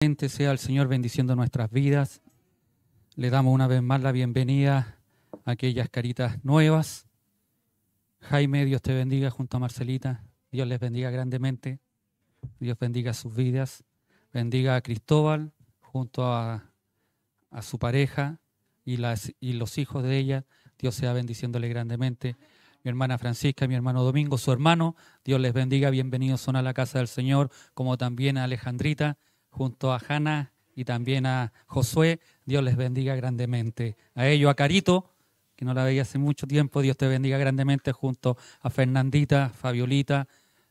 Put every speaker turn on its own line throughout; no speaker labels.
Sea el Señor bendiciendo nuestras vidas. Le damos una vez más la bienvenida a aquellas caritas nuevas. Jaime, Dios te bendiga junto a Marcelita. Dios les bendiga grandemente. Dios bendiga sus vidas. Bendiga a Cristóbal junto a su pareja y los hijos de ella. Dios sea bendiciéndole grandemente. Mi hermana Francisca, mi hermano Domingo, su hermano. Dios les bendiga. Bienvenidos son a la casa del Señor, como también a Alejandrita, junto a Hanna y también a Josué. Dios les bendiga grandemente. A ellos, a Carito, que no la veía hace mucho tiempo, Dios te bendiga grandemente, junto a Fernandita, Fabiolita,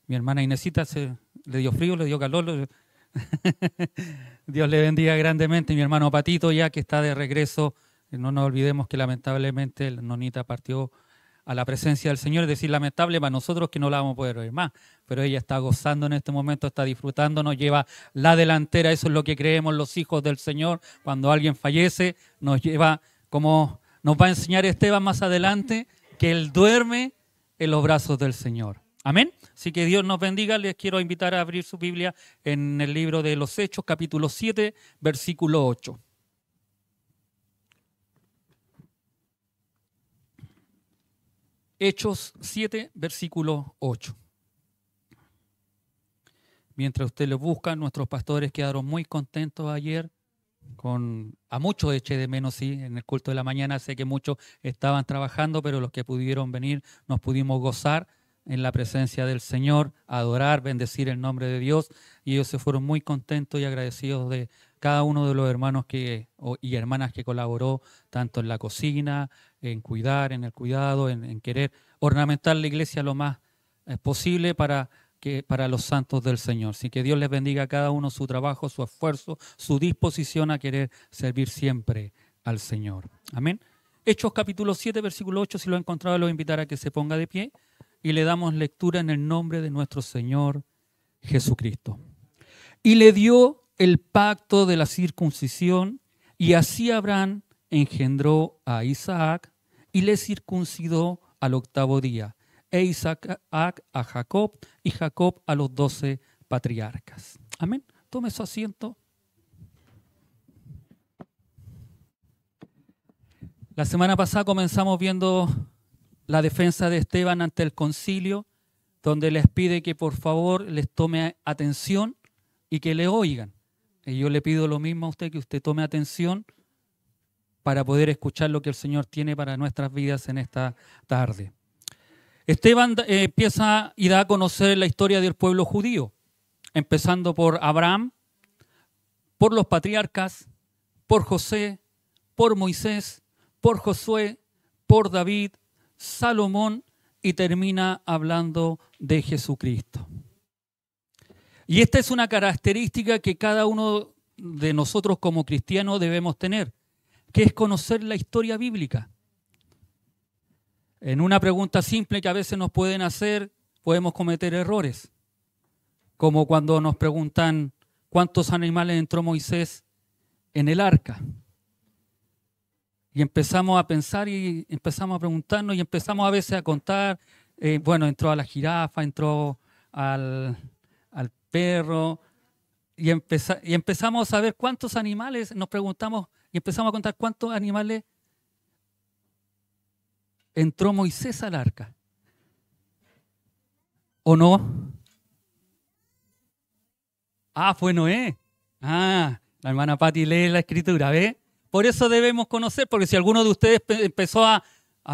mi hermana Inesita, le dio frío, le dio calor. Dios le bendiga grandemente. Mi hermano Patito, ya que está de regreso, no nos olvidemos que lamentablemente el nonita partió a la presencia del Señor, es decir, lamentable para nosotros que no la vamos a poder oír más, pero ella está gozando en este momento, está disfrutando, nos lleva la delantera. Eso es lo que creemos los hijos del Señor. Cuando alguien fallece, nos lleva, como nos va a enseñar Esteban más adelante, que Él duerme en los brazos del Señor. Amén. Así que Dios nos bendiga. Les quiero invitar a abrir su Biblia en el libro de los Hechos, capítulo 7, versículo 8. Hechos 7, versículo 8. Mientras usted lo busca, nuestros pastores quedaron muy contentos ayer. A muchos eché de menos, sí, en el culto de la mañana. Sé que muchos estaban trabajando, pero los que pudieron venir nos pudimos gozar en la presencia del Señor, adorar, bendecir el nombre de Dios. Y ellos se fueron muy contentos y agradecidos de cada uno de los hermanos y hermanas que colaboró, tanto en la cocina, en cuidar, en el cuidado, en querer ornamentar la iglesia lo más posible para los santos del Señor. Así que Dios les bendiga a cada uno su trabajo, su esfuerzo, su disposición a querer servir siempre al Señor. Amén. Hechos capítulo 7, versículo 8, si lo ha encontrado, lo voy a invitar a que se ponga de pie y le damos lectura en el nombre de nuestro Señor Jesucristo. Y le dio el pacto de la circuncisión, y así Abraham engendró a Isaac y le circuncidó al 8º día, e Isaac a Jacob y Jacob a los 12 patriarcas. Amén. Tome su asiento. La semana pasada comenzamos viendo la defensa de Esteban ante el concilio, donde les pide que por favor les tome atención y que le oigan. Y yo le pido lo mismo a usted, que usted tome atención para poder escuchar lo que el Señor tiene para nuestras vidas en esta tarde. Esteban empieza y da a conocer la historia del pueblo judío, empezando por Abraham, por los patriarcas, por José, por Moisés, por Josué, por David, Salomón, y termina hablando de Jesucristo. Y esta es una característica que cada uno de nosotros como cristianos debemos tener, que es conocer la historia bíblica. En una pregunta simple que a veces nos pueden hacer, podemos cometer errores, como cuando nos preguntan cuántos animales entró Moisés en el arca. Y empezamos a pensar y empezamos a preguntarnos y empezamos a veces a contar, entró a la jirafa, entró al perro, y empezamos a ver cuántos animales, nos preguntamos y empezamos a contar cuántos animales entró Moisés al arca. ¿O no? Fue Noé. La hermana Pati lee la escritura, ¿ve? Por eso debemos conocer, porque si alguno de ustedes empezó a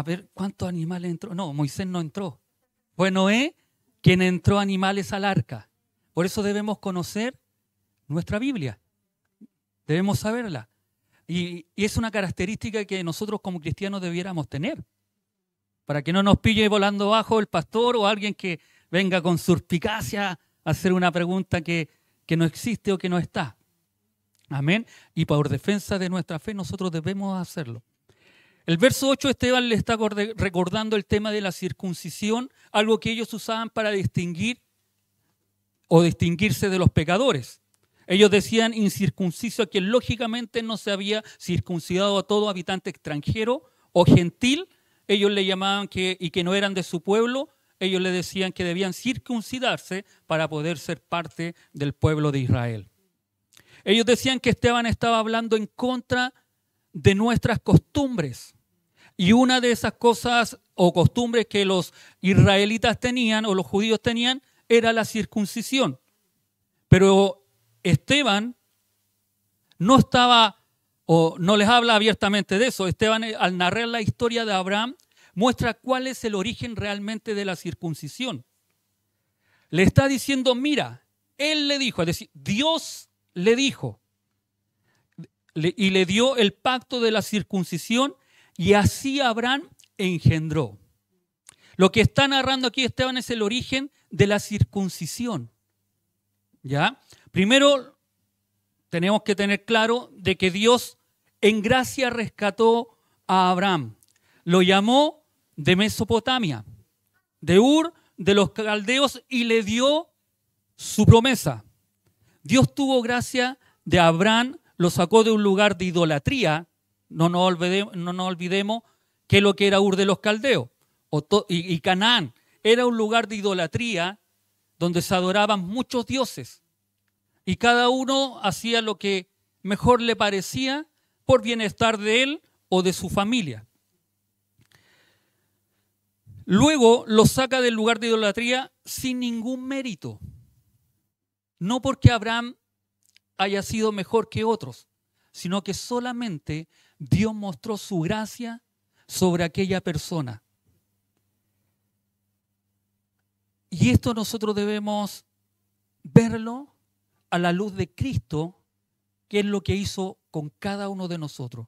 ver cuántos animales entró. No, Moisés no entró. Fue Noé quien entró animales al arca. Por eso debemos conocer nuestra Biblia. Debemos saberla. Y es una característica que nosotros como cristianos debiéramos tener, para que no nos pille volando bajo el pastor o alguien que venga con suspicacia a hacer una pregunta que no existe o que no está. Amén. Y por defensa de nuestra fe nosotros debemos hacerlo. El verso 8, Esteban le está recordando el tema de la circuncisión, algo que ellos usaban para distinguirse de los pecadores. Ellos decían incircunciso a quien lógicamente no se había circuncidado a todo habitante extranjero o gentil. Ellos le llamaban y que no eran de su pueblo, ellos le decían que debían circuncidarse para poder ser parte del pueblo de Israel. Ellos decían que Esteban estaba hablando en contra de nuestras costumbres. Y una de esas cosas o costumbres que los israelitas tenían o los judíos tenían era la circuncisión. Pero Esteban no estaba o no les habla abiertamente de eso. Esteban, al narrar la historia de Abraham, muestra cuál es el origen realmente de la circuncisión. Le está diciendo, mira, él le dijo, es decir, Dios le dijo y le dio el pacto de la circuncisión y así Abraham engendró. Lo que está narrando aquí Esteban es el origen de la circuncisión. ¿Ya? Primero, tenemos que tener claro de que Dios en gracia rescató a Abraham. Lo llamó de Mesopotamia, de Ur, de los caldeos, y le dio su promesa. Dios tuvo gracia de Abraham, lo sacó de un lugar de idolatría. No nos olvidemos que lo que era Ur de los caldeos y Canaán era un lugar de idolatría donde se adoraban muchos dioses. Y cada uno hacía lo que mejor le parecía por bienestar de él o de su familia. Luego lo saca del lugar de idolatría sin ningún mérito. No porque Abraham haya sido mejor que otros, sino que solamente Dios mostró su gracia sobre aquella persona. Y esto nosotros debemos verlo a la luz de Cristo, que es lo que hizo con cada uno de nosotros.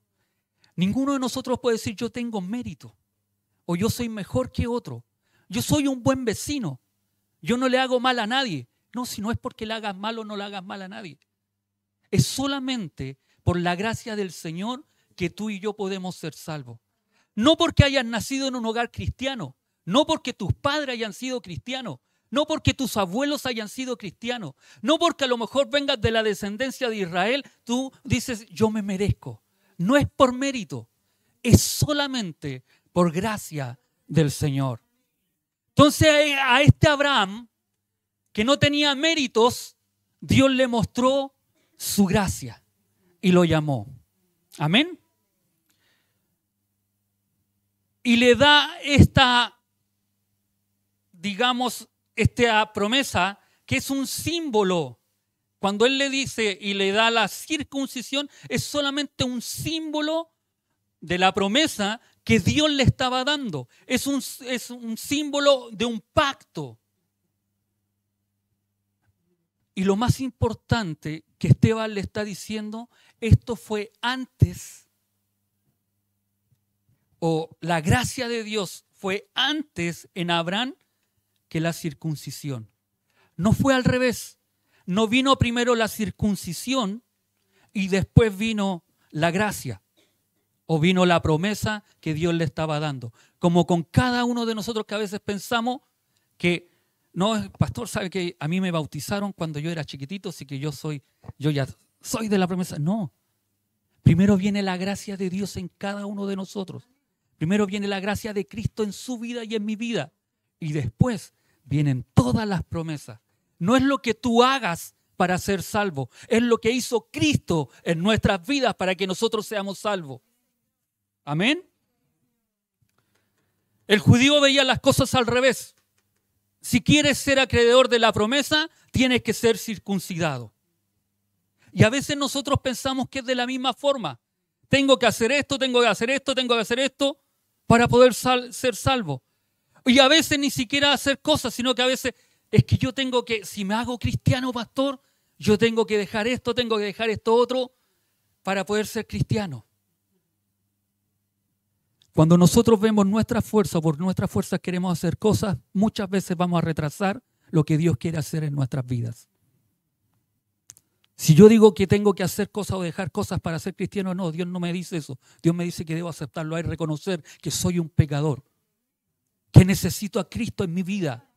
Ninguno de nosotros puede decir yo tengo mérito o yo soy mejor que otro. Yo soy un buen vecino. Yo no le hago mal a nadie. No, si no es porque le hagas mal o no le hagas mal a nadie. Es solamente por la gracia del Señor que tú y yo podemos ser salvos. No porque hayas nacido en un hogar cristiano, no porque tus padres hayan sido cristianos, no porque tus abuelos hayan sido cristianos, no porque a lo mejor vengas de la descendencia de Israel, tú dices, yo me merezco. No es por mérito, es solamente por gracia del Señor. Entonces a este Abraham, que no tenía méritos, Dios le mostró su gracia y lo llamó. Amén. Y le da esta, digamos, esta promesa que es un símbolo. Cuando él le dice y le da la circuncisión, es solamente un símbolo de la promesa que Dios le estaba dando. Es un símbolo de un pacto. Y lo más importante que Esteban le está diciendo, esto fue antes, o la gracia de Dios fue antes en Abraham que la circuncisión. No fue al revés. No vino primero la circuncisión y después vino la gracia o vino la promesa que Dios le estaba dando. Como con cada uno de nosotros que a veces pensamos que no, pastor, sabe que a mí me bautizaron cuando yo era chiquitito, así que yo ya soy de la promesa. No. Primero viene la gracia de Dios en cada uno de nosotros. Primero viene la gracia de Cristo en su vida y en mi vida. Y después vienen todas las promesas. No es lo que tú hagas para ser salvo, es lo que hizo Cristo en nuestras vidas para que nosotros seamos salvos. Amén. El judío veía las cosas al revés. Si quieres ser acreedor de la promesa, tienes que ser circuncidado. Y a veces nosotros pensamos que es de la misma forma. Tengo que hacer esto, tengo que hacer esto, tengo que hacer esto para poder ser salvo. Y a veces ni siquiera hacer cosas, sino que a veces es que yo tengo que, si me hago cristiano, pastor, yo tengo que dejar esto otro para poder ser cristiano. Cuando nosotros vemos nuestra fuerza, por nuestra fuerza queremos hacer cosas, muchas veces vamos a retrasar lo que Dios quiere hacer en nuestras vidas. Si yo digo que tengo que hacer cosas o dejar cosas para ser cristiano, no, Dios no me dice eso. Dios me dice que debo aceptarlo a Él, reconocer que soy un pecador, que necesito a Cristo en mi vida.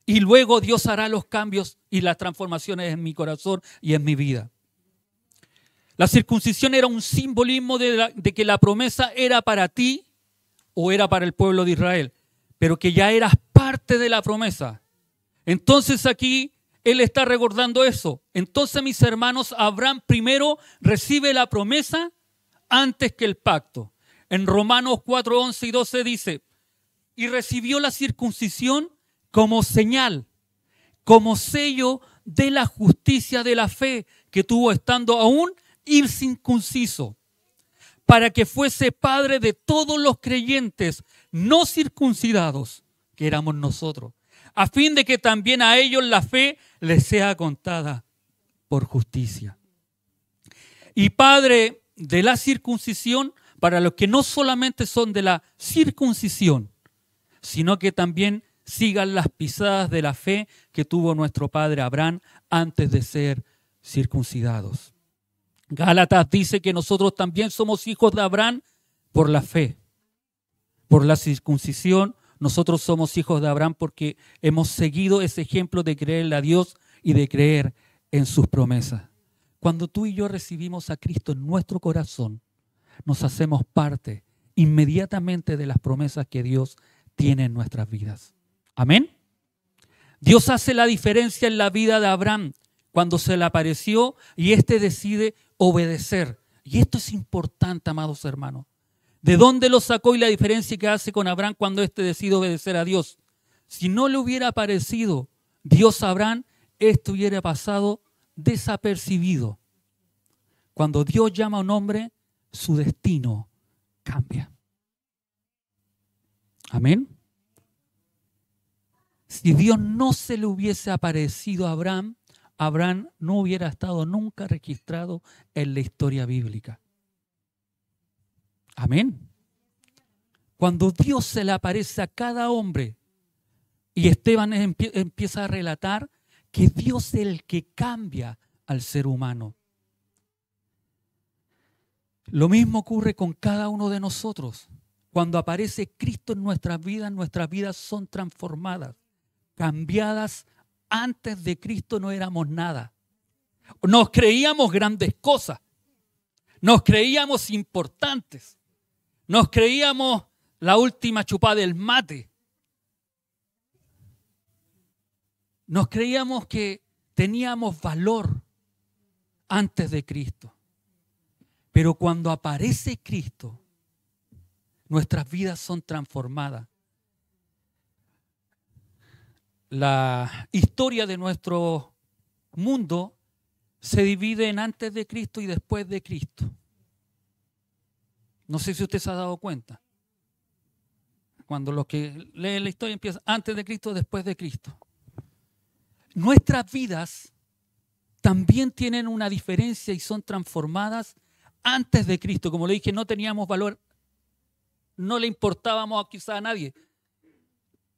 Y luego Dios hará los cambios y las transformaciones en mi corazón y en mi vida. La circuncisión era un simbolismo de que la promesa era para ti o era para el pueblo de Israel, pero que ya eras parte de la promesa. Entonces aquí Él está recordando eso. Entonces, mis hermanos, Abraham primero recibe la promesa antes que el pacto. En Romanos 4, 11 y 12 dice, y recibió la circuncisión como señal, como sello de la justicia de la fe que tuvo estando aún incircunciso, para que fuese padre de todos los creyentes no circuncidados, que éramos nosotros, a fin de que también a ellos la fe les sea contada por justicia. Y padre de la circuncisión para los que no solamente son de la circuncisión, sino que también sigan las pisadas de la fe que tuvo nuestro padre Abraham antes de ser circuncidados. Gálatas dice que nosotros también somos hijos de Abraham por la fe. Por la circuncisión, nosotros somos hijos de Abraham porque hemos seguido ese ejemplo de creerle a Dios y de creer en sus promesas. Cuando tú y yo recibimos a Cristo en nuestro corazón, nos hacemos parte inmediatamente de las promesas que Dios tiene en nuestras vidas. Amén. Dios hace la diferencia en la vida de Abraham cuando se le apareció y éste decide obedecer. Y esto es importante, amados hermanos. ¿De dónde lo sacó y la diferencia que hace con Abraham cuando éste decide obedecer a Dios? Si no le hubiera aparecido Dios a Abraham, esto hubiera pasado desapercibido. Cuando Dios llama a un hombre, su destino cambia. Amén. Si Dios no se le hubiese aparecido a Abraham, Abraham no hubiera estado nunca registrado en la historia bíblica. Amén. Cuando Dios se le aparece a cada hombre, y Esteban empieza a relatar que Dios es el que cambia al ser humano. Lo mismo ocurre con cada uno de nosotros. Cuando aparece Cristo en nuestras vidas son transformadas, cambiadas. Antes de Cristo no éramos nada. Nos creíamos grandes cosas. Nos creíamos importantes. Nos creíamos la última chupada del mate. Nos creíamos que teníamos valor antes de Cristo. Pero cuando aparece Cristo, nuestras vidas son transformadas. La historia de nuestro mundo se divide en antes de Cristo y después de Cristo. No sé si usted se ha dado cuenta. Cuando los que leen la historia empiezan antes de Cristo, después de Cristo. Nuestras vidas también tienen una diferencia y son transformadas antes de Cristo. Como le dije, no teníamos valor, no le importábamos quizá a nadie.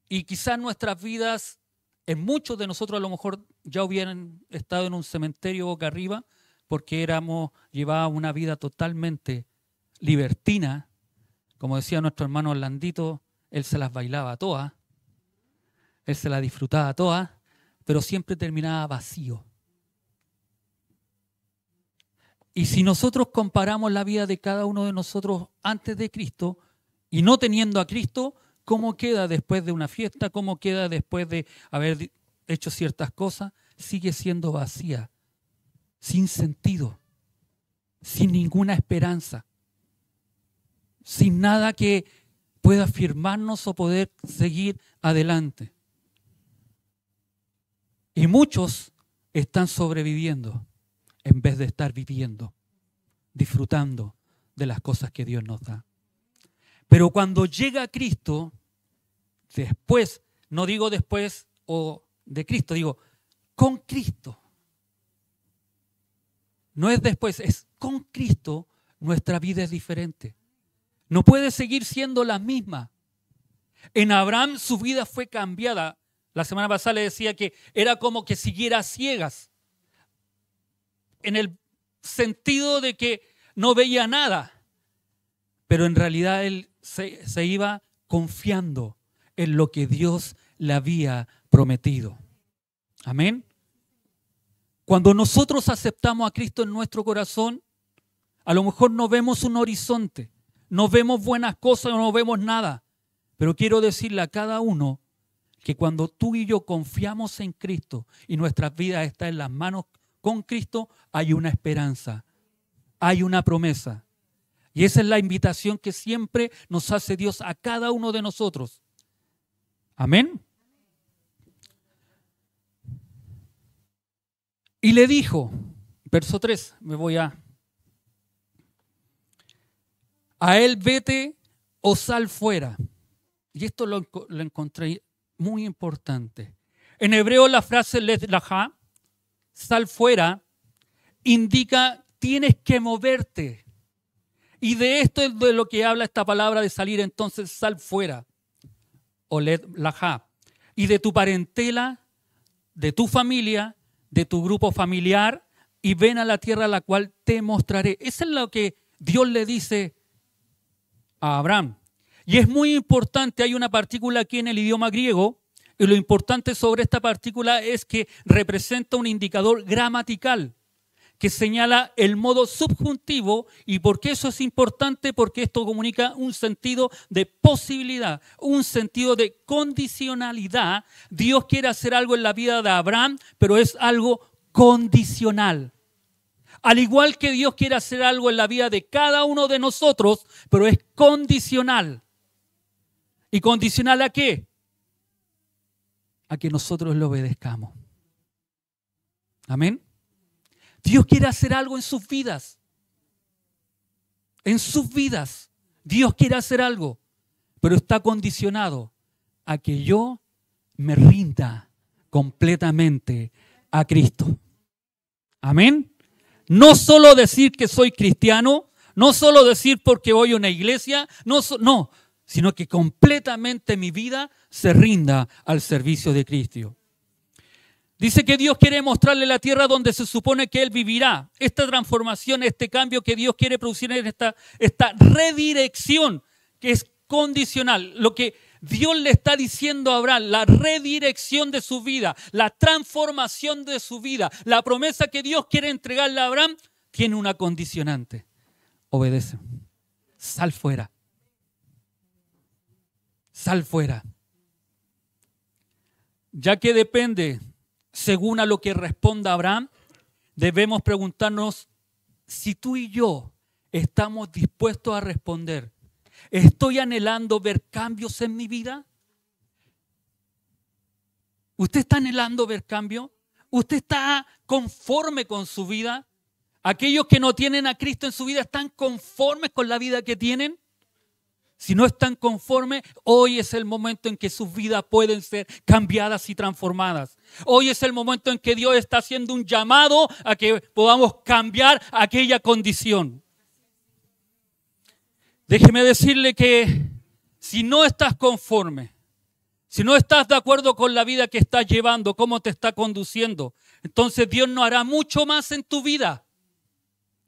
Y quizás nuestras vidas, en muchos de nosotros a lo mejor ya hubieran estado en un cementerio boca arriba porque llevábamos una vida totalmente libertina. Como decía nuestro hermano Orlandito, él se las bailaba todas, él se las disfrutaba todas, pero siempre terminaba vacío. Y si nosotros comparamos la vida de cada uno de nosotros antes de Cristo y no teniendo a Cristo, ¿cómo queda después de una fiesta? ¿Cómo queda después de haber hecho ciertas cosas? Sigue siendo vacía, sin sentido, sin ninguna esperanza, sin nada que pueda afirmarnos o poder seguir adelante. Y muchos están sobreviviendo en vez de estar viviendo, disfrutando de las cosas que Dios nos da. Pero cuando llega Cristo, después, no digo después o de Cristo, digo con Cristo. No es después, es con Cristo, nuestra vida es diferente. No puede seguir siendo la misma. En Abraham su vida fue cambiada. La semana pasada le decía que era como que siguiera a ciegas. En el sentido de que no veía nada. Pero en realidad él se iba confiando en lo que Dios le había prometido. Amén. Cuando nosotros aceptamos a Cristo en nuestro corazón, a lo mejor no vemos un horizonte, no vemos buenas cosas, no vemos nada. Pero quiero decirle a cada uno que cuando tú y yo confiamos en Cristo y nuestras vidas están en las manos con Cristo, hay una esperanza, hay una promesa. Y esa es la invitación que siempre nos hace Dios a cada uno de nosotros. Amén. Y le dijo, verso 3, a él vete o sal fuera. Y esto lo encontré muy importante. En hebreo la frase lech lecha, sal fuera, indica tienes que moverte. Y de esto es de lo que habla esta palabra de salir, entonces sal fuera. O lech lecha. Y de tu parentela, de tu familia, de tu grupo familiar, y ven a la tierra a la cual te mostraré. Eso es lo que Dios le dice a Abraham. Y es muy importante, hay una partícula aquí en el idioma griego, y lo importante sobre esta partícula es que representa un indicador gramatical que señala el modo subjuntivo. ¿Y por qué eso es importante? Porque esto comunica un sentido de posibilidad, un sentido de condicionalidad. Dios quiere hacer algo en la vida de Abraham, pero es algo condicional. Al igual que Dios quiere hacer algo en la vida de cada uno de nosotros, pero es condicional. ¿Y condicional a qué? A que nosotros le obedezcamos. Amén. Dios quiere hacer algo en sus vidas. En sus vidas. Dios quiere hacer algo, pero está condicionado a que yo me rinda completamente a Cristo. Amén. No solo decir que soy cristiano, no solo decir porque voy a una iglesia, no, sino que completamente mi vida se rinda al servicio de Cristo. Dice que Dios quiere mostrarle la tierra donde se supone que Él vivirá. Esta transformación, este cambio que Dios quiere producir en esta redirección que es condicional. Lo que Dios le está diciendo a Abraham, la redirección de su vida, la transformación de su vida, la promesa que Dios quiere entregarle a Abraham, tiene una condicionante. Obedece. Sal fuera. Sal fuera. Ya que depende, según a lo que responda Abraham, debemos preguntarnos si tú y yo estamos dispuestos a responder. ¿Estoy anhelando ver cambios en mi vida? ¿Usted está anhelando ver cambios? ¿Usted está conforme con su vida? ¿Aquellos que no tienen a Cristo en su vida están conformes con la vida que tienen? Si no están conformes, hoy es el momento en que sus vidas pueden ser cambiadas y transformadas. Hoy es el momento en que Dios está haciendo un llamado a que podamos cambiar aquella condición. Déjeme decirle que si no estás conforme, si no estás de acuerdo con la vida que estás llevando, cómo te está conduciendo, entonces Dios no hará mucho más en tu vida.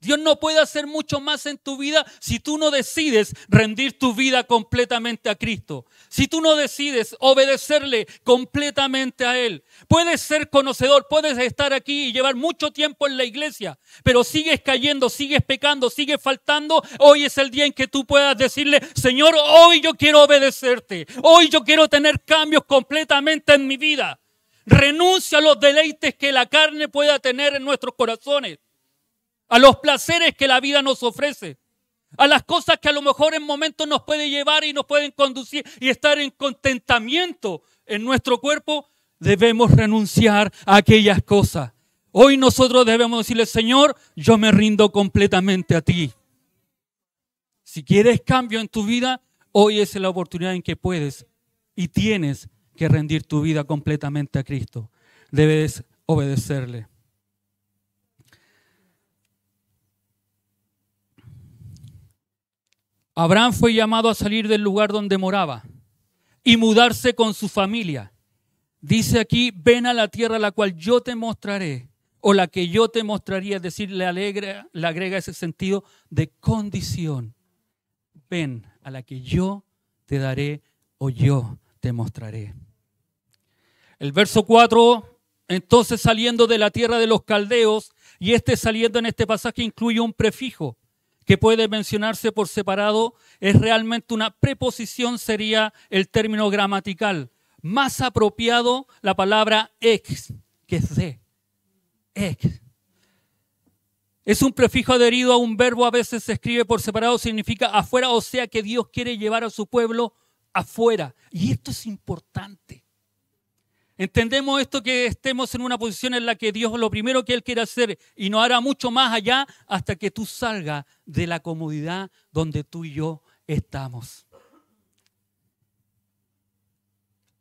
Dios no puede hacer mucho más en tu vida si tú no decides rendir tu vida completamente a Cristo. Si tú no decides obedecerle completamente a Él. Puedes ser conocedor, puedes estar aquí y llevar mucho tiempo en la iglesia, pero sigues cayendo, sigues pecando, sigues faltando. Hoy es el día en que tú puedas decirle, Señor, hoy yo quiero obedecerte. Hoy yo quiero tener cambios completamente en mi vida. Renuncia a los deleites que la carne pueda tener en nuestros corazones. A los placeres que la vida nos ofrece, a las cosas que a lo mejor en momentos nos pueden llevar y nos pueden conducir y estar en contentamiento en nuestro cuerpo, debemos renunciar a aquellas cosas. Hoy nosotros debemos decirle, Señor, yo me rindo completamente a ti. Si quieres cambio en tu vida, hoy es la oportunidad en que puedes y tienes que rendir tu vida completamente a Cristo. Debes obedecerle. Abraham fue llamado a salir del lugar donde moraba y mudarse con su familia. Dice aquí, ven a la tierra a la cual yo te mostraré, o la que yo te mostraría, es decir, le agrega ese sentido de condición. Ven a la que yo te daré o yo te mostraré. El verso 4, entonces saliendo de la tierra de los caldeos, y saliendo en este pasaje incluye un prefijo que puede mencionarse por separado, es realmente una preposición, sería el término gramatical. más apropiado la palabra ex, que es de. Ex. Es un prefijo adherido a un verbo, a veces se escribe por separado, significa afuera, o sea que Dios quiere llevar a su pueblo afuera. Y esto es importante. Entendemos esto, que estemos en una posición en la que Dios lo primero que Él quiere hacer y no hará mucho más allá hasta que tú salgas de la comodidad donde tú y yo estamos.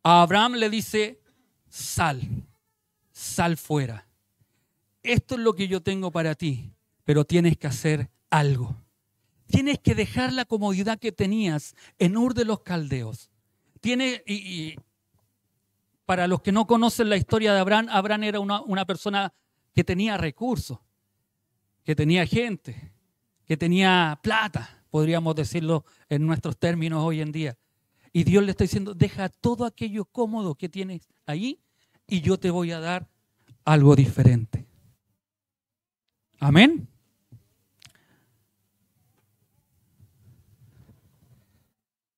A Abraham le dice, sal fuera. Esto es lo que yo tengo para ti, pero tienes que hacer algo. Tienes que dejar la comodidad que tenías en Ur de los Caldeos. Para los que no conocen la historia de Abraham, Abraham era una persona que tenía recursos, que tenía gente, que tenía plata, podríamos decirlo en nuestros términos hoy en día. Y Dios le está diciendo, deja todo aquello cómodo que tienes ahí y yo te voy a dar algo diferente. Amén.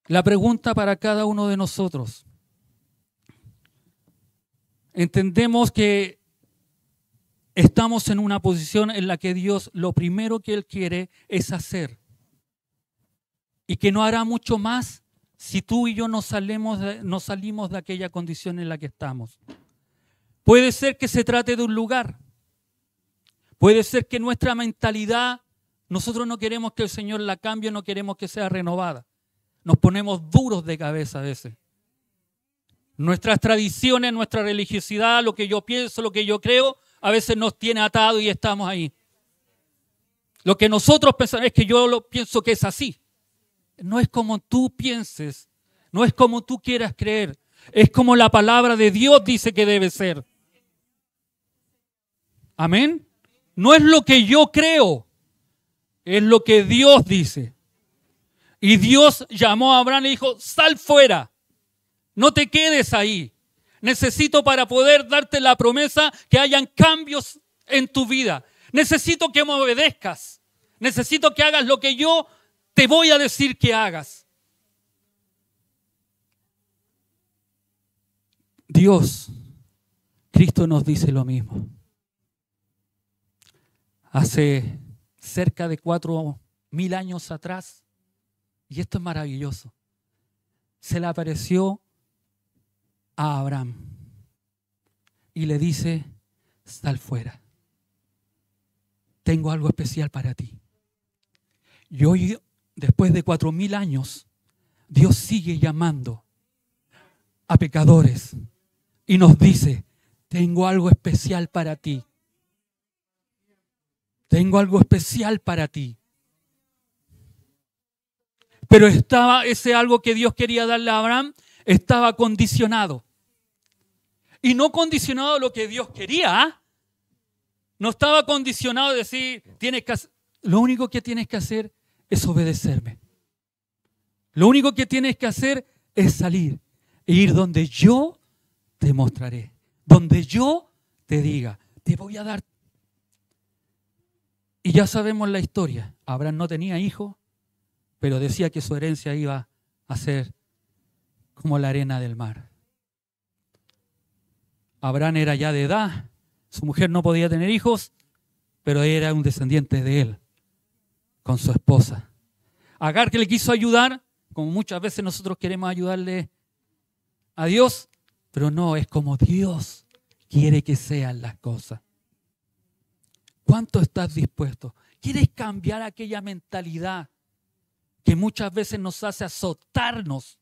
La pregunta para cada uno de nosotros. Entendemos que estamos en una posición en la que Dios lo primero que Él quiere es hacer. Y que no hará mucho más si tú y yo no salimos de aquella condición en la que estamos. Puede ser que se trate de un lugar. Puede ser que nuestra mentalidad, nosotros no queremos que el Señor la cambie, no queremos que sea renovada. Nos ponemos duros de cabeza a veces. Nuestras tradiciones, nuestra religiosidad, lo que yo pienso, lo que yo creo, a veces nos tiene atados y estamos ahí. Lo que nosotros pensamos es que yo pienso que es así. No es como tú pienses, no es como tú quieras creer, es como la palabra de Dios dice que debe ser. Amén. No es lo que yo creo, es lo que Dios dice. Y Dios llamó a Abraham y dijo, sal fuera, no te quedes ahí. Necesito para poder darte la promesa que hayan cambios en tu vida. Necesito que me obedezcas. Necesito que hagas lo que yo te voy a decir que hagas. Dios, Cristo nos dice lo mismo. Hace cerca de 4.000 años atrás, y esto es maravilloso, se le apareció a Abraham y le dice, sal fuera. Tengo algo especial para ti. Y hoy, después de 4.000 años, Dios sigue llamando a pecadores y nos dice, tengo algo especial para ti. Tengo algo especial para ti. Pero ese algo que Dios quería darle a Abraham estaba condicionado. Y no condicionado a lo que Dios quería. No estaba condicionado a decir, lo único que tienes que hacer es obedecerme. Lo único que tienes que hacer es salir e ir donde yo te mostraré. Donde yo te diga, te voy a dar. Y ya sabemos la historia. Abraham no tenía hijos, pero decía que su herencia iba a ser como la arena del mar. Abraham era ya de edad, su mujer no podía tener hijos, pero era un descendiente de él, con su esposa. Agar, que le quiso ayudar, como muchas veces nosotros queremos ayudarle a Dios, pero no, es como Dios quiere que sean las cosas. ¿Cuánto estás dispuesto? ¿Quieres cambiar aquella mentalidad que muchas veces nos hace azotarnos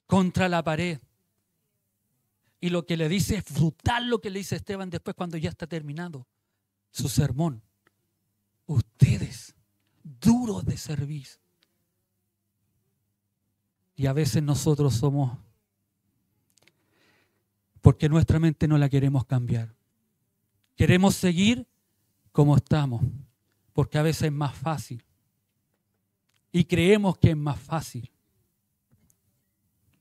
contra la pared? Y lo que le dice es brutal lo que le dice Esteban después cuando ya está terminado su sermón. Ustedes, duros de servir. Y a veces nosotros somos, porque nuestra mente no la queremos cambiar. Queremos seguir como estamos, porque a veces es más fácil. Y creemos que es más fácil,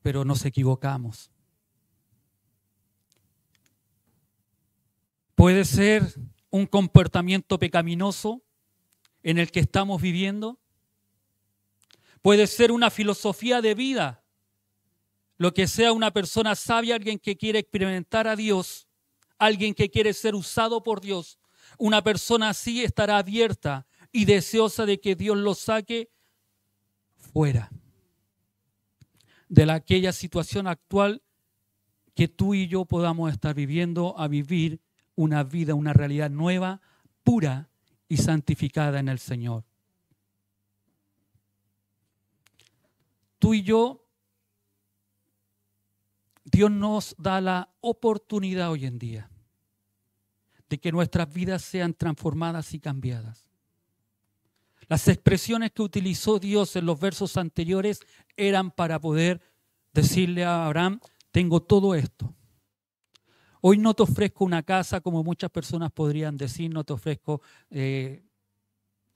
pero nos equivocamos. Puede ser un comportamiento pecaminoso en el que estamos viviendo. Puede ser una filosofía de vida lo que sea una persona sabia, alguien que quiere experimentar a Dios, alguien que quiere ser usado por Dios, una persona así estará abierta y deseosa de que Dios lo saque fuera de aquella situación actual que tú y yo podamos estar viviendo, a vivir una vida, una realidad nueva, pura y santificada en el Señor. Tú y yo, Dios nos da la oportunidad hoy en día de que nuestras vidas sean transformadas y cambiadas. Las expresiones que utilizó Dios en los versos anteriores eran para poder decirle a Abraham, tengo todo esto. Hoy no te ofrezco una casa como muchas personas podrían decir, no te ofrezco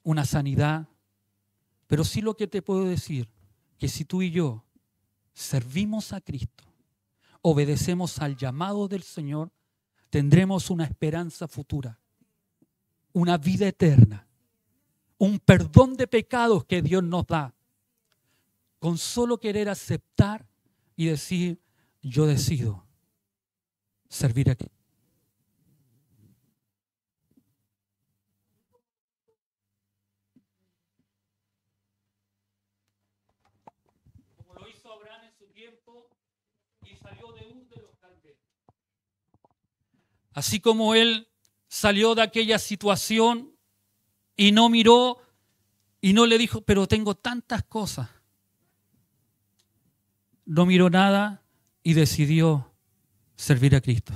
una sanidad, pero sí lo que te puedo decir, que si tú y yo servimos a Cristo, obedecemos al llamado del Señor, tendremos una esperanza futura, una vida eterna, un perdón de pecados que Dios nos da, con solo querer aceptar y decir, yo decido servir a Cristo. Como lo hizo Abraham en su tiempo y salió de Ur de los Caldeos. Así como él salió de aquella situación y no miró y no le dijo, pero tengo tantas cosas. No miró nada y decidió servir a Cristo.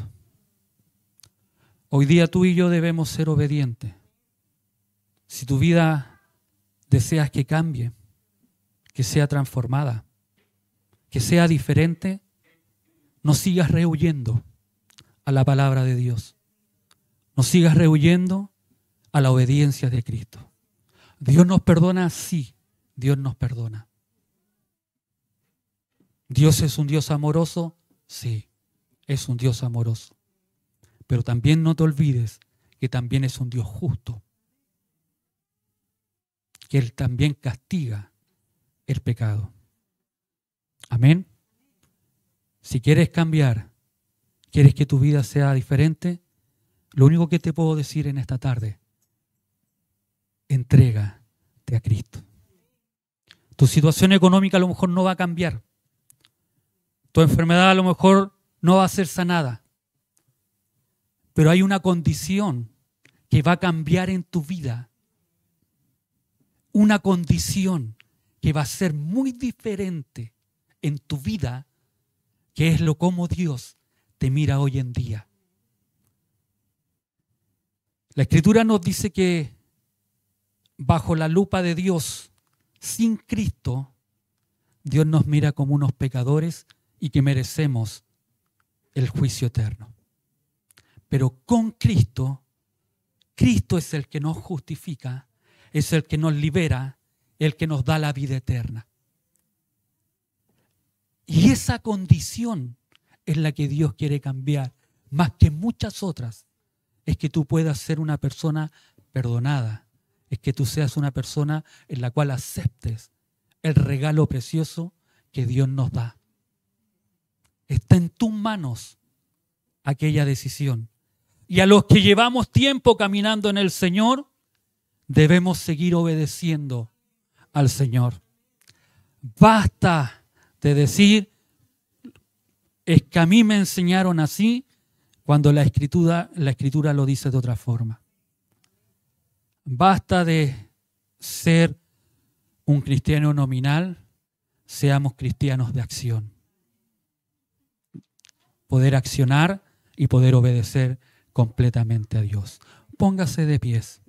Hoy día tú y yo debemos ser obedientes. Si tu vida deseas que cambie, que sea transformada, que sea diferente, no sigas rehuyendo a la palabra de Dios. No sigas rehuyendo a la obediencia de Cristo. Dios nos perdona, sí, Dios nos perdona. ¿Dios es un Dios amoroso? Sí, es un Dios amoroso. Pero también no te olvides que también es un Dios justo. Que Él también castiga el pecado. Amén. Si quieres cambiar, quieres que tu vida sea diferente, lo único que te puedo decir en esta tarde, entrégate a Cristo. Tu situación económica a lo mejor no va a cambiar. Tu enfermedad a lo mejor no va a ser sanada. Pero hay una condición que va a cambiar en tu vida. Una condición que va a ser muy diferente en tu vida, que es lo como Dios te mira hoy en día. La Escritura nos dice que bajo la lupa de Dios, sin Cristo, Dios nos mira como unos pecadores y que merecemos el juicio eterno. Pero con Cristo, Cristo es el que nos justifica, es el que nos libera, el que nos da la vida eterna. Y esa condición es la que Dios quiere cambiar, más que muchas otras. Es que tú puedas ser una persona perdonada, es que tú seas una persona en la cual aceptes el regalo precioso que Dios nos da. Está en tus manos aquella decisión. Y a los que llevamos tiempo caminando en el Señor, debemos seguir obedeciendo al Señor. Basta de decir, es que a mí me enseñaron así, cuando la Escritura lo dice de otra forma. Basta de ser un cristiano nominal, seamos cristianos de acción. Poder accionar y poder obedecer completamente a Dios. Póngase de pies.